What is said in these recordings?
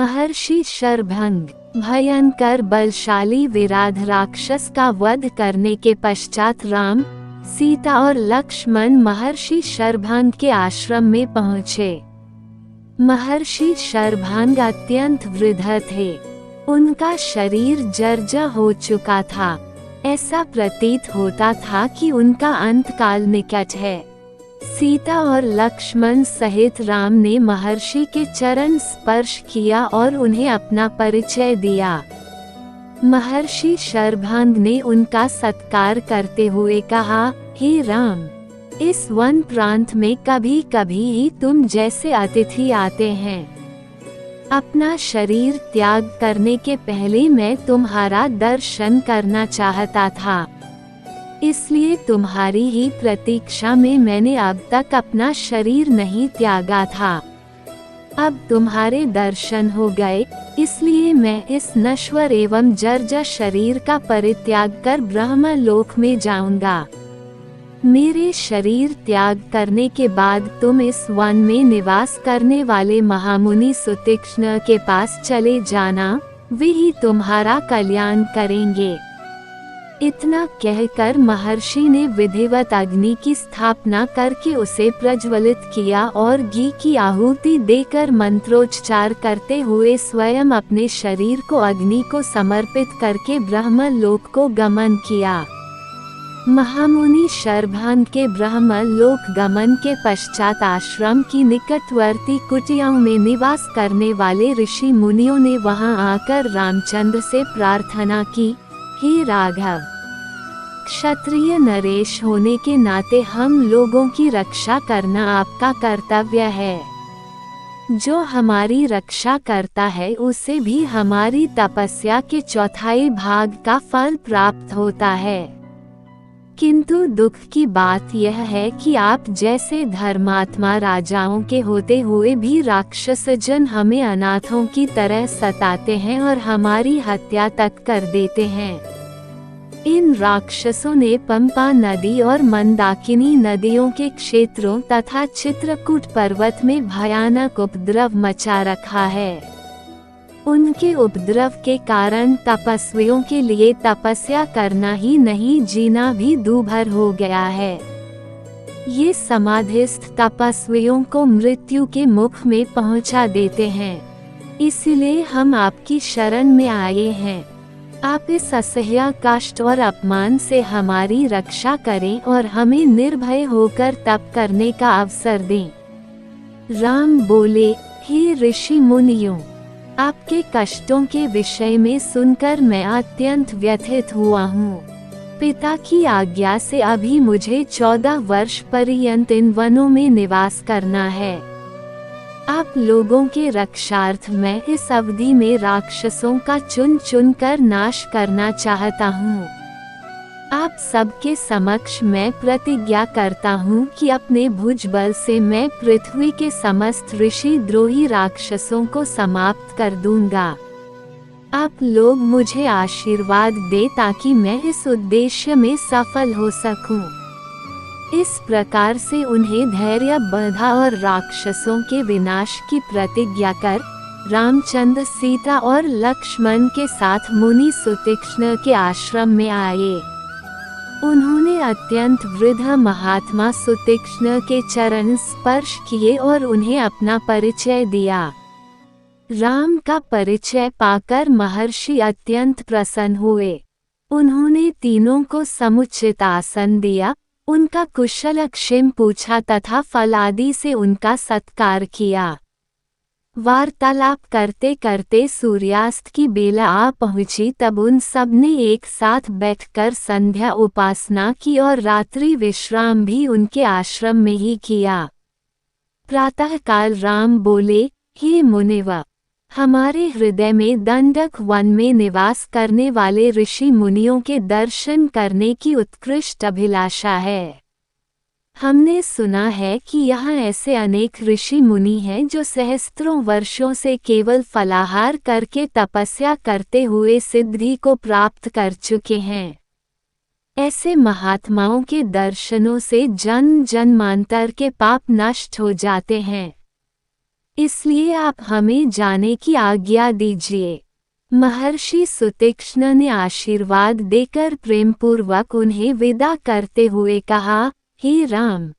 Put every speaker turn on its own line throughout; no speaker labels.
महर्षि शरभंग भयंकर बलशाली विराध राक्षस का वध करने के पश्चात राम, सीता और लक्ष्मण महर्षि शरभंग के आश्रम में पहुँचे। महर्षि शरभंग अत्यंत वृद्ध थे। उनका शरीर जर्जर हो चुका था। ऐसा प्रतीत होता था कि उनका अंतकाल निकट है। सीता और लक्ष्मण सहित राम ने महर्षि के चरण स्पर्श किया और उन्हें अपना परिचय दिया। महर्षि शरभंग ने उनका सत्कार करते हुए कहा, हे राम, इस वन प्रांत में कभी कभी ही तुम जैसे अतिथि आते हैं। अपना शरीर त्याग करने के पहले मैं तुम्हारा दर्शन करना चाहता था, इसलिए तुम्हारी ही प्रतीक्षा में मैंने अब तक अपना शरीर नहीं त्यागा था। अब तुम्हारे दर्शन हो गए, इसलिए मैं इस नश्वर एवं जर्जर शरीर का परित्याग कर ब्रह्मलोक में जाऊंगा। मेरे शरीर त्याग करने के बाद तुम इस वन में निवास करने वाले महामुनि सुतीक्ष्ण के पास चले जाना, वे ही तुम्हारा कल्याण करेंगे। इतना कहकर महर्षि ने विधिवत अग्नि की स्थापना करके उसे प्रज्वलित किया और घी की आहुति देकर मंत्रोच्चार करते हुए स्वयं अपने शरीर को अग्नि को समर्पित करके ब्रह्मलोक को गमन किया। महामुनि शरभंग के ब्रह्मलोक गमन के पश्चात आश्रम की निकटवर्ती कुटियाओं में निवास करने वाले ऋषि मुनियों ने वहां आकर रामचंद्र से प्रार्थना की, हे राघव, क्षत्रिय नरेश होने के नाते हम लोगों की रक्षा करना आपका कर्तव्य है। जो हमारी रक्षा करता है उसे भी हमारी तपस्या के चौथाई भाग का फल प्राप्त होता है। किंतु दुख की बात यह है कि आप जैसे धर्मात्मा राजाओं के होते हुए भी राक्षस जन हमें अनाथों की तरह सताते हैं और हमारी हत्या तक कर देते हैं। इन राक्षसों ने पंपा नदी और मंदाकिनी नदियों के क्षेत्रों तथा चित्रकूट पर्वत में भयानक उपद्रव मचा रखा है। उनके उपद्रव के कारण तपस्वियों के लिए तपस्या करना ही नहीं, जीना भी दूभर हो गया है। ये समाधिस्थ तपस्वियों को मृत्यु के मुख में पहुंचा देते हैं। इसलिए हम आपकी शरण में आए हैं। आप इस असह्य कष्ट और अपमान से हमारी रक्षा करें और हमें निर्भय होकर तप करने का अवसर दें। राम बोले, हे ऋषि मुनियों, आपके कष्टों के विषय में सुनकर मैं अत्यंत व्यथित हुआ हूँ। पिता की आज्ञा से अभी मुझे 14 वर्ष पर्यंत इन वनों में निवास करना है। आप लोगों के रक्षार्थ मैं इस अवधि में राक्षसों का चुन चुन कर नाश करना चाहता हूँ। आप सबके समक्ष मैं प्रतिज्ञा करता हूँ कि अपने भुजबल से मैं पृथ्वी के समस्त ऋषि द्रोही राक्षसों को समाप्त कर दूंगा। आप लोग मुझे आशीर्वाद दे ताकि मैं इस उद्देश्य में सफल हो सकूं। इस प्रकार से उन्हें धैर्य बंधा और राक्षसों के विनाश की प्रतिज्ञा कर रामचंद्र सीता और लक्ष्मण के साथ मुनि सुतीक्ष्ण के आश्रम में आए। उन्होंने अत्यंत वृद्ध महात्मा सुतीक्ष्ण के चरण स्पर्श किए और उन्हें अपना परिचय दिया। राम का परिचय पाकर महर्षि अत्यंत प्रसन्न हुए। उन्होंने तीनों को समुचित आसन दिया, उनका कुशल क्षेम पूछा तथा फल आदि से उनका सत्कार किया। वार्तालाप करते करते सूर्यास्त की बेला आ पहुंची। तब उन सब ने एक साथ बैठकर संध्या उपासना की और रात्रि विश्राम भी उनके आश्रम में ही किया। प्रातःकाल राम बोले, हे मुनिव, हमारे हृदय में दंडक वन में निवास करने वाले ऋषि मुनियों के दर्शन करने की उत्कृष्ट अभिलाषा है। हमने सुना है कि यहाँ ऐसे अनेक ऋषि मुनि हैं जो सहस्त्रों वर्षों से केवल फलाहार करके तपस्या करते हुए सिद्धि को प्राप्त कर चुके हैं। ऐसे महात्माओं के दर्शनों से जन्म जन्मांतर के पाप नष्ट हो जाते हैं। इसलिए आप हमें जाने की आज्ञा दीजिए। महर्षि सुतीक्ष्ण ने आशीर्वाद देकर प्रेमपूर्वक उन्हें विदा करते हुए कहा, हे राम,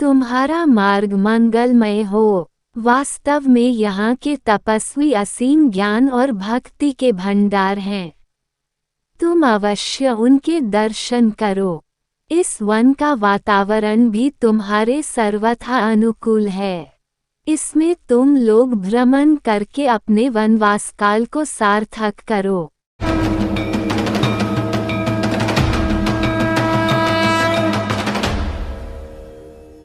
तुम्हारा मार्ग मंगलमय हो। वास्तव में यहाँ के तपस्वी असीम ज्ञान और भक्ति के भंडार हैं। तुम अवश्य उनके दर्शन करो। इस वन का वातावरण भी तुम्हारे सर्वथा अनुकूल है। इसमें तुम लोग भ्रमण करके अपने वनवास काल को सार्थक करो।